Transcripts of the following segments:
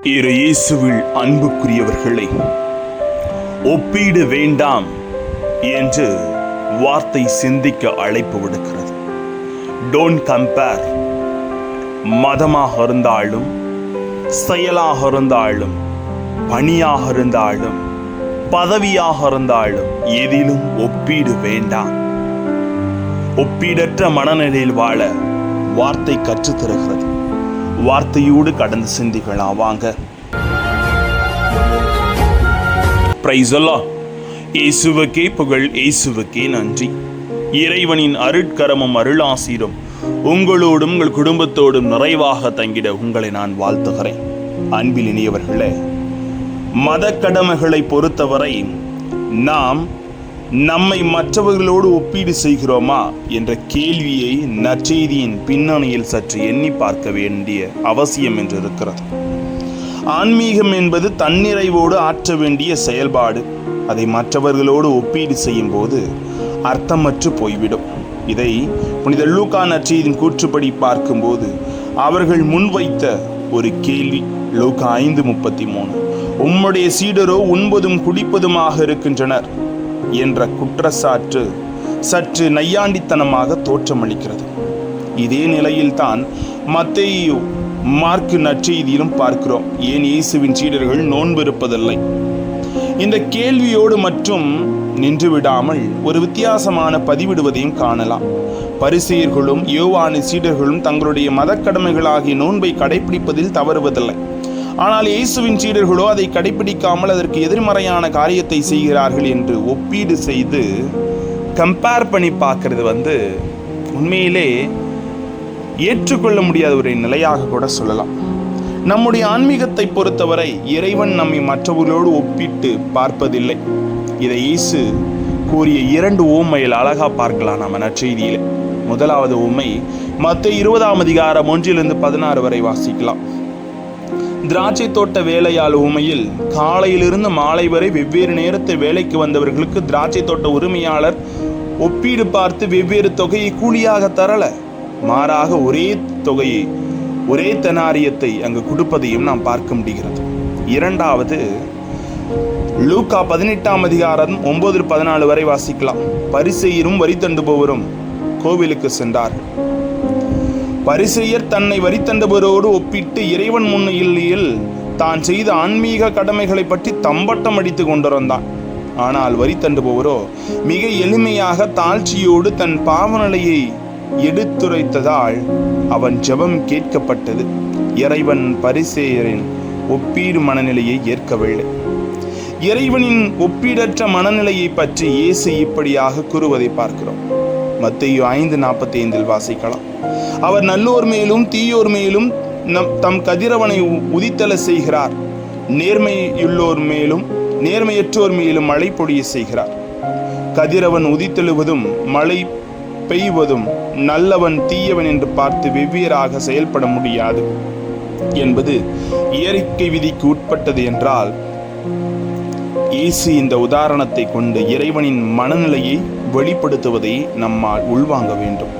இயேசுவில் அன்புக்குரியவர்களை, ஒப்பீடு வேண்டாம் என்று வார்த்தை சிந்திக்க அழைப்பு விடுக்கிறது. Don't compare. மதமாக இருந்தாலும், செயலாக இருந்தாலும், பணியாக இருந்தாலும், பதவியாக இருந்தாலும், எதிலும் ஒப்பீடு வேண்டாம். ஒப்பீடற்ற மனநிலையில் வாழ வார்த்தை கற்றுத்தருகிறது. வார்த்தையோடு கடந்து சிந்திக்கலாம் வாங்க. பிரைஸ் அல்லாஹ். இயேசுவுக்கே புகழ், இயேசுவுக்கே நன்றி. இறைவனின் அருட்கரமும் அருளாசீரும் உங்களோடும் உங்கள் குடும்பத்தோடும் நிறைவாக தங்கிட உங்களை நான் வாழ்த்துகிறேன். அன்பில் இனியவர்களே, மத கடமைகளை பொறுத்தவரை நாம் நம்மை மற்றவர்களோடு ஒப்பீடு செய்கிறோமா என்ற கேள்வியை நற்செய்தியின் பின்னணியில் சற்று எண்ணி பார்க்க வேண்டிய அவசியம் என்று இருக்கிறது. ஆன்மீகம் என்பது தன்னிறைவோடு ஆற்ற வேண்டிய செயல்பாடு. அதை மற்றவர்களோடு ஒப்பீடு செய்யும் போது அர்த்தமற்று போய்விடும். இதை புனித லூக்கா நற்செய்தியின் கூற்றுப்படி பார்க்கும்போது அவர்கள் முன்வைத்த ஒரு கேள்வி, லூக்கா 5:33, உம்முடைய சீடரோ உண்பதும் குடிப்பதுமாக இருக்கின்றனர் என்ற குற்றச்சாட்டு சற்று நையாண்டித்தனமாக தோற்றமளிக்கிறது. இதே நிலையில்தான் மத்தேயு, மார்க்கு நற்செய்தியிலும் பார்க்கிறோம். ஏன் இயேசுவின் சீடர்கள் நோன்பு இருப்பதில்லை? இந்த கேள்வியோடு மட்டும் நின்று விடாமல் ஒரு வித்தியாசமான பதிவிடுவதையும் காணலாம். பரிசேயர்களும் யோவானின் சீடர்களும் தங்களுடைய மதக்கடமைகளாகிய நோன்பை கடைபிடிப்பதில் தவறுவதில்லை. ஆனால் இயேசுவின் சீடர்களோ அதை கடைபிடிக்காமல் அதற்கு எதிர்மறையான காரியத்தை செய்கிறார்கள் என்று ஒப்பீடு செய்து கம்பேர் பண்ணி பார்க்கறது உண்மையிலே ஏற்றுக்கொள்ள முடியாத ஒரு நிலையாக கூட சொல்லலாம். நம்முடைய ஆன்மீகத்தை பொறுத்தவரை இறைவன் நம்மை மற்றவர்களோடு ஒப்பிட்டு பார்ப்பதில்லை. இதை இயேசு கூறிய 2 உவமையில் அழகா பார்க்கலாம் நம்ம நற்செய்தியிலே. முதலாவது உவமை மத்தேயு 20:1-16 வரை வாசிக்கலாம். திராட்சை தோட்ட வேலையாள் உவமையில் காலையிலிருந்து மாலை வரை வெவ்வேறு நேரத்தை வேலைக்கு வந்தவர்களுக்கு திராட்சை தோட்ட உரிமையாளர் ஒப்பீடு பார்த்து வெவ்வேறு தொகையை கூலியாக தரல, மாறாக ஒரே தொகையை, ஒரே தெனாரியத்தை அங்கு கொடுப்பதையும் நாம் பார்க்க முடிகிறது. இரண்டாவது லூக்கா 18:9-14 வரை வாசிக்கலாம். பரிசேயரும் வரி தண்டுபவரும் கோவிலுக்கு சென்றார்கள். பரிசேயர் தன்னை வரித்தண்டவரோடு ஒப்பிட்டு இறைவன் முன்னிலையில் தான் செய்த ஆன்மீக கடமைகளை பற்றி தம்பட்டம் அடித்து கொண்டிருந்தான். ஆனால் வரித்தண்டுபவரோ மிக எளிமையாக தாழ்ச்சியோடு தன் பாவநிலையை எடுத்துரைத்ததால் அவன் ஜெபம் கேட்கப்பட்டது. இறைவன் பரிசேயரின் ஒப்பீடு மனநிலையை ஏற்கவில்லை. இறைவனின் ஒப்பீடற்ற மனநிலையை பற்றி இயேசு இப்படியாக கூறுவதை பார்க்கிறோம். மத்தேயு 5:45 வாசிக்கலாம். அவர் நல்லோர் மேலும் தீயோர் மேலும் தம் கதிரவனை உதித்தல செய்கிறார். நேர்மையுள்ளோர் மேலும் நேர்மையற்றோர் மேலும் மழை பொழிய செய்கிறார். கதிரவன் உதித்தெழுவதும் மழை பெய்வதும் நல்லவன் தீயவன் என்று பார்த்து வெவ்வேறாக செயல்பட முடியாது என்பது இயற்கை விதிக்கு உட்பட்டது என்றால், இயேசு இந்த உதாரணத்தை கொண்டு இறைவனின் மனநிலையை வெளிப்படுத்துவதை நம்மால் உள்வாங்க வேண்டும்.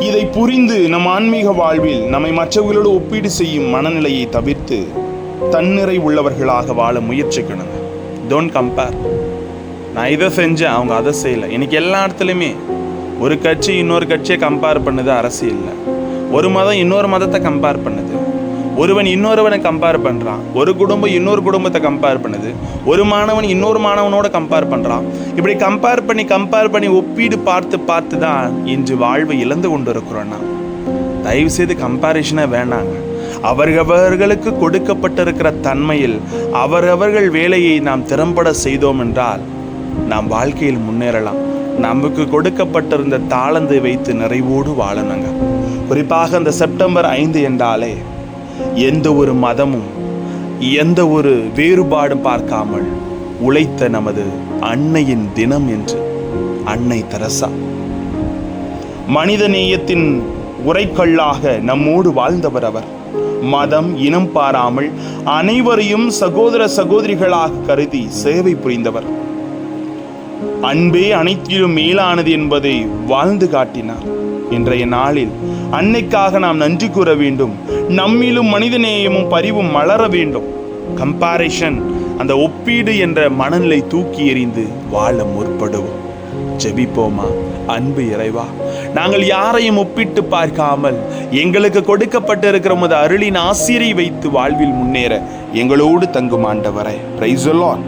இதை புரிந்து நம் ஆன்மீக வாழ்வில் நம்மை மற்றவர்களோடு ஒப்பீடு செய்யும் மனநிலையை தவிர்த்து தன்னிறை உள்ளவர்களாக வாழ முயற்சிக்கணும். Don't compare. நான் இதை செஞ்சேன், அவங்க அதை செய்யலை. இன்னைக்கு எல்லா இடத்துலையுமே ஒரு கட்சி இன்னொரு கட்சியை கம்பேர் பண்ணுது. அரசியலில் ஒரு மதம் இன்னொரு மதத்தை கம்பேர் பண்ணுது. ஒருவன் இன்னொருவனை கம்பேர் பண்ணுறான். ஒரு குடும்பம் இன்னொரு குடும்பத்தை கம்பேர் பண்ணுது. ஒரு மாணவன் இன்னொரு மாணவனோட கம்பேர் பண்ணுறான். இப்படி கம்பேர் பண்ணி ஒப்பீடு பார்த்து தான் இன்று வாழ்வை இழந்து கொண்டு இருக்கிறோன்னா, தயவு செய்து கம்பேரிஷனே வேண்டாங்க. அவர்களுக்கு கொடுக்கப்பட்டிருக்கிற தன்மையில் அவர்கள் வேலையை நாம் திறம்பட செய்தோம் என்றால் நாம் வாழ்க்கையில் முன்னேறலாம். நமக்கு கொடுக்கப்பட்டிருந்த தாளந்தை வைத்து நிறைவோடு வாழணுங்க. குறிப்பாக இந்த செப்டம்பர் 5 என்றாலே எந்த ஒரு மதமும் எந்த ஒரு வேறுபாடும் பார்க்காமல் உழைத்த நமது அன்னையின் தினம் என்று அன்னை தெரசா மனித நேயத்தின் உரைக்கல்லாக நம்மோடு வாழ்ந்தவர். அவர் மதம் இனம் பாராமல் அனைவரையும் சகோதர சகோதரிகளாக கருதி சேவை புரிந்தவர். அன்பே அனைத்திலும் மேலானது என்பதை வாழ்ந்து காட்டினார். இன்றைய நாளில் அன்னைக்காக நாம் நன்றி கூற வேண்டும். நம்மிலும் மனிதநேயமும் பரிவும் மலர வேண்டும். கம்பாரிஷன், அந்த ஒப்பீடு என்ற மனநிலை தூக்கி எறிந்து வாழ முற்படுவோம். ஜெபிப்போமா? அன்பு இறைவா, நாங்கள் யாரையும் ஒப்பிட்டு பார்க்காமல் எங்களுக்கு கொடுக்கப்பட்டிருக்கிற உமது அருளின் ஆசிரை வைத்து வாழ்வில் முன்னேற எங்களோடு தங்கும் ஆண்டவரே. Praise the Lord.